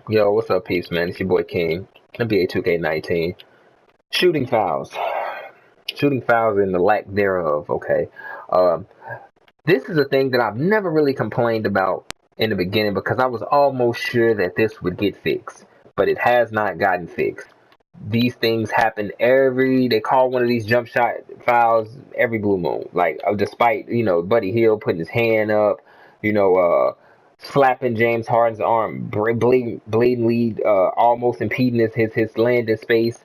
Yo, what's up, peeps, man? It's your boy King, NBA 2K19. Shooting fouls. Shooting fouls and the lack thereof, okay? Um, this is a thing that I've never really complained about in the beginning because I was almost sure that this would get fixed, but it has not gotten fixed. These things happen they call one of these jump shot fouls every blue moon. Like, despite, Buddy Hield putting his hand up, you know, slapping James Harden's arm, blatantly, almost impeding his landing space.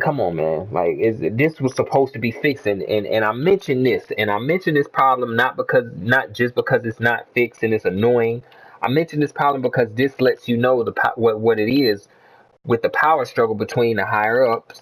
Come on, man. Like, this was supposed to be fixed, and I mentioned this, and I mentioned this problem not just because it's not fixed and it's annoying. I mentioned this problem because this lets you know what it is with the power struggle between the higher ups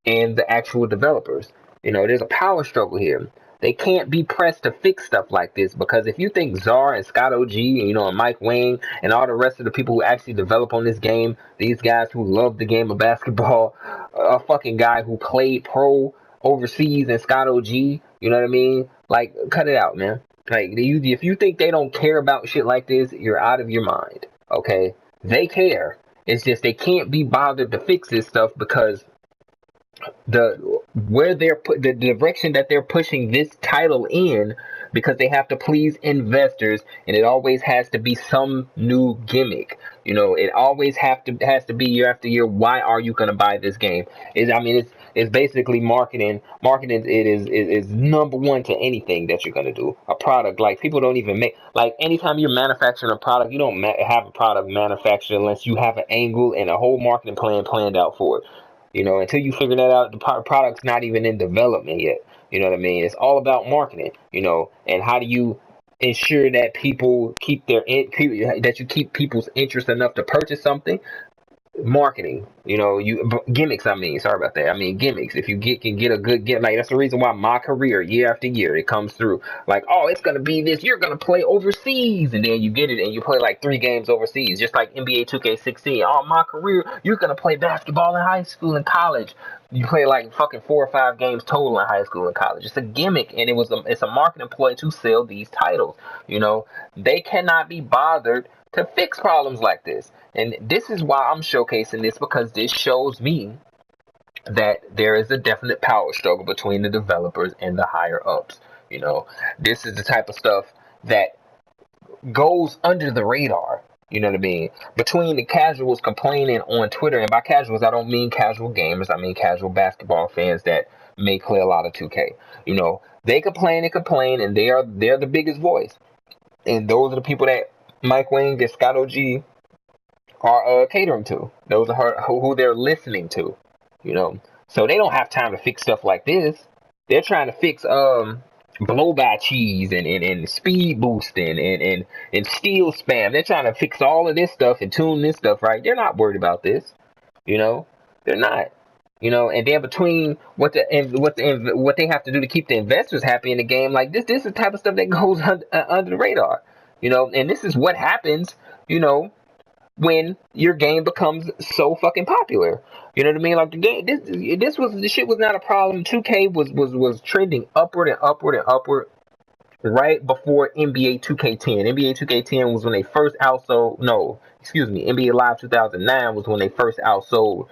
and the actual developers. There's a power struggle here. They can't be pressed to fix stuff like this because if you think Czar and Scott OG, and Mike Wang and all the rest of the people who actually develop on this game, these guys who love the game of basketball, a fucking guy who played pro overseas and Scott OG, you know what I mean? Like, cut it out, man. Like, if you think they don't care about shit like this, you're out of your mind, okay? They care. It's just they can't be bothered to fix this stuff because the direction that they're pushing this title in, because they have to please investors, and it always has to be some new gimmick. It always has to be year after year. Why are you going to buy this game? It's basically marketing. Marketing is number one to anything that you're going to do. A product, like, people don't even make, like, anytime you're manufacturing a product, you don't have a product manufactured unless you have an angle and a whole marketing plan planned out for it. Until you figure that out, the product's not even in development yet. You know what I mean? It's all about marketing, and how do you ensure that people that you keep people's interest enough to purchase something? Marketing, gimmicks. Sorry about that. Gimmicks. If you can get a good gimmick, like, that's the reason why my career, year after year, it comes through. Like, oh, it's gonna be this. You're gonna play overseas, and then you get it, and you play like 3 games overseas, just like NBA 2K16. Oh, my career, you're gonna play basketball in high school and college. You play like fucking 4 or 5 games total in high school and college. It's a gimmick, and it's a marketing ploy to sell these titles. They cannot be bothered to fix problems like this. And this is why I'm showcasing this, because this shows me that there is a definite power struggle between the developers and the higher ups. This is the type of stuff that goes under the radar. You know what I mean? Between the casuals complaining on Twitter, and by casuals, I don't mean casual gamers. I mean casual basketball fans that may play a lot of 2K. They complain and complain, and they're the biggest voice. And those are the people that Mike Wang and Scott OG are catering to. Those are who they're listening to. So they don't have time to fix stuff like this. They're trying to fix blow by cheese and speed boosting and steal spam. They're trying to fix all of this stuff and tune this stuff right. They're not worried about this. They're not. And then between what they have to do to keep the investors happy in the game, like this is the type of stuff that goes under the radar. And this is what happens, when your game becomes so fucking popular. You know what I mean? Like, the game, this shit was not a problem. 2K was trending upward and upward and upward right before NBA 2K10. NBA 2K10 was when they first outsold. No, excuse me. NBA Live 2009 was when they first outsold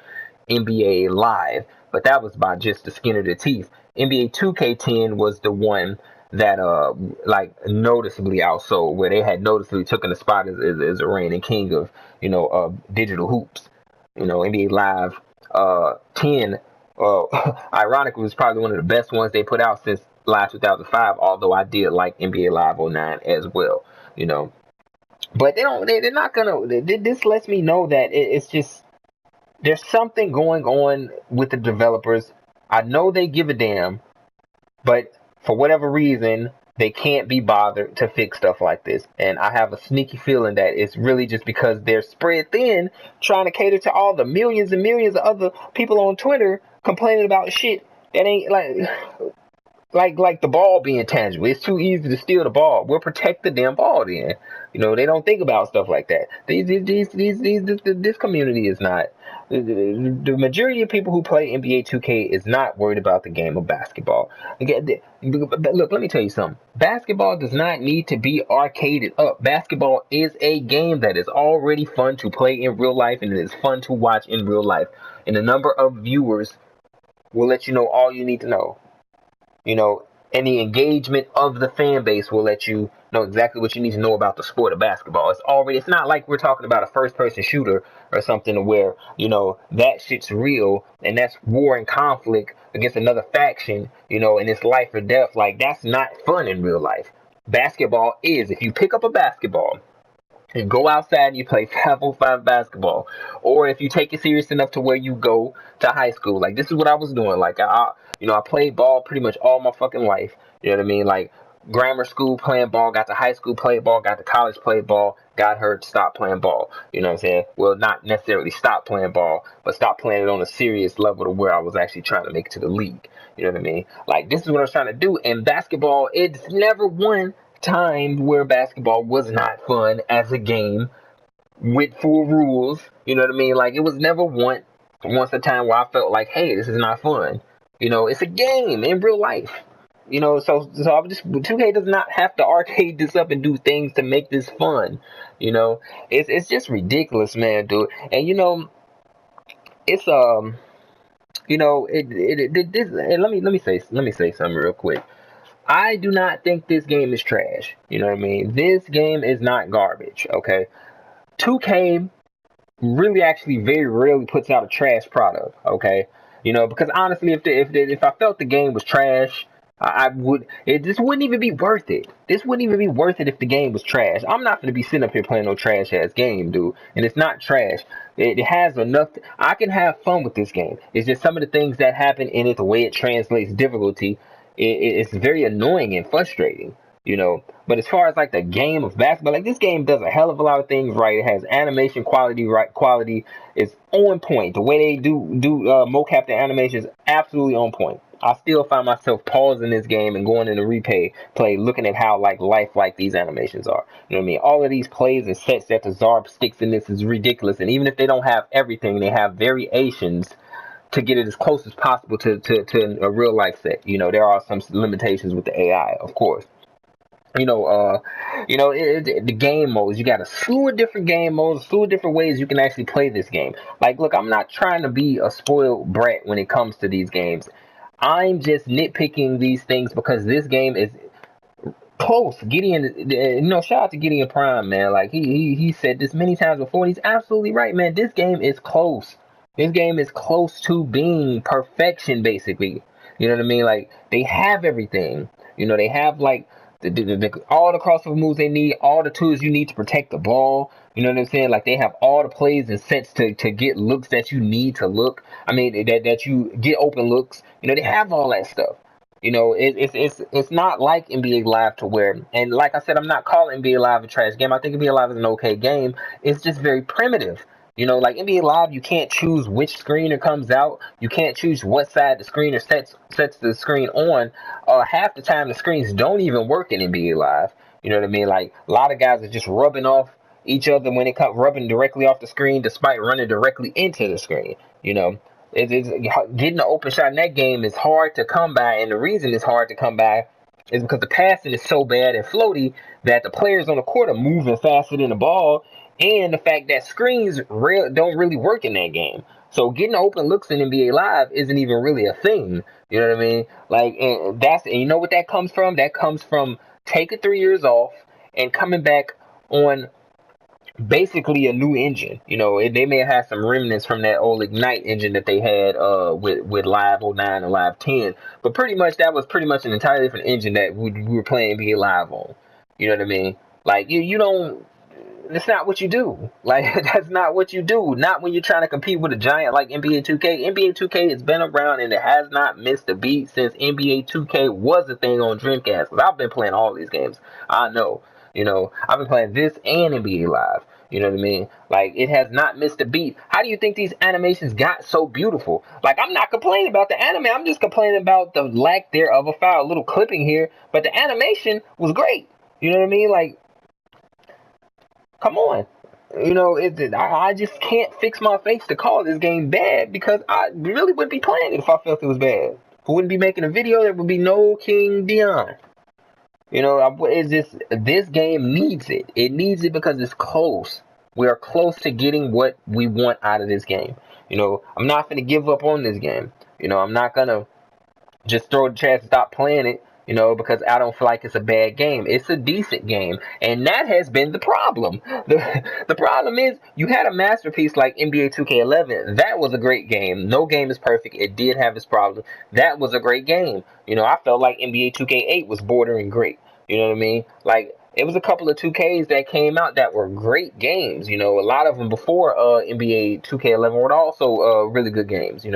NBA Live, but that was by just the skin of the teeth. NBA 2K10 was the one that like noticeably outsold, where they had noticeably taken the spot as a reigning king of digital hoops. NBA Live 10 ironically was probably one of the best ones they put out since Live 2005, although I did like NBA Live 09 as well. But they're not gonna. This lets me know that it's just, there's something going on with the developers. I know they give a damn, but for whatever reason, they can't be bothered to fix stuff like this. And I have a sneaky feeling that it's really just because they're spread thin, trying to cater to all the millions and millions of other people on Twitter complaining about shit that ain't like the ball being tangible. It's too easy to steal the ball. We'll protect the damn ball then. They don't think about stuff like that. This community is not. The majority of people who play NBA 2K is not worried about the game of basketball. Again, but look, let me tell you something. Basketball does not need to be arcaded up. Basketball is a game that is already fun to play in real life, and it is fun to watch in real life. And the number of viewers will let you know all you need to know. And the engagement of the fan base will let you know exactly what you need to know about the sport of basketball. It's not like we're talking about a first person shooter or something where, that shit's real and that's war and conflict against another faction, and it's life or death. Like, that's not fun in real life. Basketball is. If you pick up a basketball and go outside and you play 5-on-5 basketball, or if you take it serious enough to where you go to high school, like, this is what I was doing. Like, I played ball pretty much all my fucking life. You know what I mean? Like, grammar school playing ball, got to high school played ball, got to college played ball, got hurt, stopped playing ball. You know what I'm saying? Well, not necessarily stop playing ball, but stop playing it on a serious level to where I was actually trying to make it to the league. You know what I mean? Like, this is what I was trying to do. And basketball, it's never one time where basketball was not fun as a game with full rules. You know what I mean? Like, it was never once a time where I felt like, hey, this is not fun. It's a game in real life. So I'm just 2K does not have to arcade this up and do things to make this fun. It's just ridiculous, man, dude. And it's this. And let me say something real quick. I do not think this game is trash. You know what I mean? This game is not garbage, okay? 2K really actually very rarely puts out a trash product, okay? Because honestly, if I felt the game was trash, I would. This wouldn't even be worth it. This wouldn't even be worth it if the game was trash. I'm not going to be sitting up here playing no trash ass game, dude. And it's not trash. It has enough. I can have fun with this game. It's just some of the things that happen in it, the way it translates difficulty. It's very annoying and frustrating. But as far as like the game of basketball, like, this game does a hell of a lot of things right. It has animation quality is on point. The way they do mocap the animation is absolutely on point. I still find myself pausing this game and going into replay play, looking at how lifelike these animations are. You know what I mean? All of these plays and sets that the Zarb sticks in this is ridiculous. And even if they don't have everything, they have variations to get it as close as possible to a real life set. There are some limitations with the AI, of course. The game modes, you got a slew of different game modes, a slew of different ways you can actually play this game. Like, look, I'm not trying to be a spoiled brat when it comes to these games. I'm just nitpicking these things because this game is close. Gideon, shout out to Gideon Prime, man. Like, he said this many times before, and he's absolutely right, man. This game is close. This game is close to being perfection, basically. You know what I mean? Like, they have everything. They have, like, all the crossover moves they need, all the tools you need to protect the ball. You know what I'm saying? Like, they have all the plays and sets to get looks that you need to look. I mean, that you get open looks. They have all that stuff. It's not like NBA Live to where, and like I said, I'm not calling NBA Live a trash game. I think NBA Live is an okay game. It's just very primitive. Like NBA Live, you can't choose which screener comes out. You can't choose what side the screener sets the screen on. Half the time, the screens don't even work in NBA Live. You know what I mean? Like, a lot of guys are just rubbing off each other when it comes rubbing directly off the screen, despite running directly into the screen. It's getting an open shot in that game is hard to come by, and the reason it's hard to come by is because the passing is so bad and floaty that the players on the court are moving faster than the ball, and the fact that screens don't really work in that game. So getting open looks in NBA Live isn't even really a thing. You know what I mean? Like, and you know what that comes from? That comes from taking 3 years off and coming back on basically a new engine. They may have had some remnants from that old Ignite engine that they had with Live 09 and Live 10, but pretty much that was pretty much an entirely different engine that we were playing NBA Live on. You know what I mean? Like, you don't. That's not what you do. Like, that's not what you do. Not when you're trying to compete with a giant like NBA 2K. NBA 2K has been around and it has not missed a beat since NBA 2K was a thing on Dreamcast. Because I've been playing all these games. I know. I've been playing this and NBA Live. You know what I mean? Like, it has not missed a beat. How do you think these animations got so beautiful? Like, I'm not complaining about the anime. I'm just complaining about the lack thereof. I found a little clipping here. But the animation was great. You know what I mean? Like, Come on. I just can't fix my face to call this game bad because I really wouldn't be playing it if I felt it was bad. I wouldn't be making a video. There would be no King Dion. It's just this game needs it. It needs it because it's close. We are close to getting what we want out of this game. I'm not going to give up on this game. I'm not going to just throw the trash and stop playing it, because I don't feel like it's a bad game. It's a decent game. And that has been the problem. The problem is you had a masterpiece like NBA 2K11. That was a great game. No game is perfect. It did have its problems. That was a great game. I felt like NBA 2K8 was bordering great. You know what I mean? Like, it was a couple of 2Ks that came out that were great games. A lot of them before NBA 2K11 were also really good games,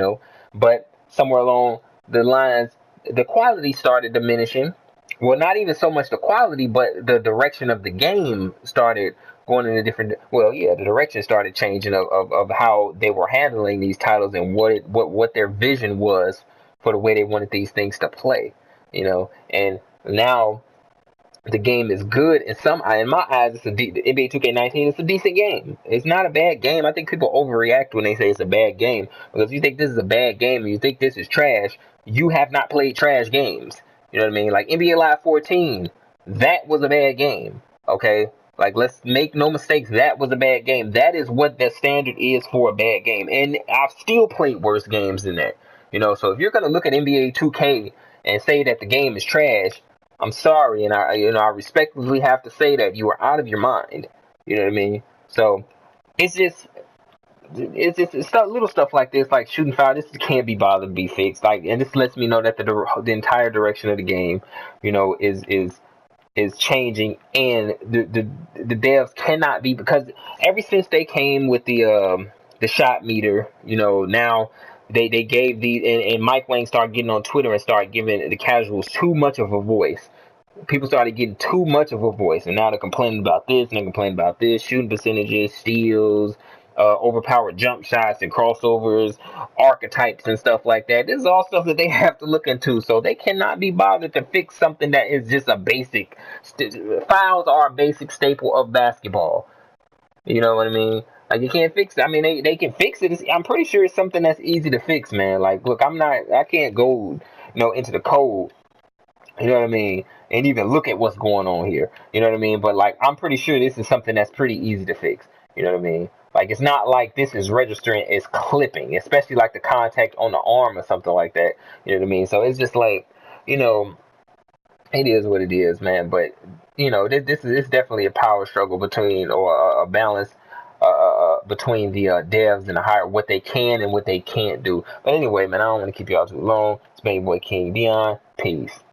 But somewhere along the lines, the quality started diminishing. Well, not even so much the quality, but the direction of the game started going in a different. Well, yeah, the direction started changing of how they were handling these titles and what their vision was for the way they wanted these things to play. And now the game is good in my eyes. It's NBA 2K19. It's a decent game. It's not a bad game. I think people overreact when they say it's a bad game, because if you think this is a bad game and you think this is trash, you have not played trash games. You know what I mean? Like NBA Live 14, that was a bad game. Okay, like, let's make no mistakes, that was a bad game. That is what the standard is for a bad game, and I've still played worse games than that. So if you're gonna look at NBA 2K and say that the game is trash, I'm sorry, and I respectfully have to say that you are out of your mind. You know what I mean? So it's just little stuff like this, like shooting foul. This can't be bothered to be fixed. Like, and this lets me know that the entire direction of the game, is changing, and the devs cannot be, because ever since they came with the shot meter, now they gave these, and Mike Wang started getting on Twitter and started giving the casuals too much of a voice. People started getting too much of a voice, and now they're complaining about this, and they're complaining about this, shooting percentages, steals, overpowered jump shots and crossovers, archetypes and stuff like that. This is all stuff that they have to look into, so they cannot be bothered to fix something that is just a basic. Fouls are a basic staple of basketball. You know what I mean? Like, you can't fix it. I mean, they can fix it. I'm pretty sure it's something that's easy to fix, man. Like, look, I can't go, into the code, you know what I mean, and even look at what's going on here. You know what I mean? But, like, I'm pretty sure this is something that's pretty easy to fix. You know what I mean? Like, it's not like this is registering as clipping, especially like the contact on the arm or something like that. You know what I mean? So it's just like, you know, it is what it is, man. But this is it's definitely a power struggle between, or a balance between the devs and the higher, what they can and what they can't do. But anyway, man, I don't want to keep y'all too long. It's been your boy King Dion. Peace.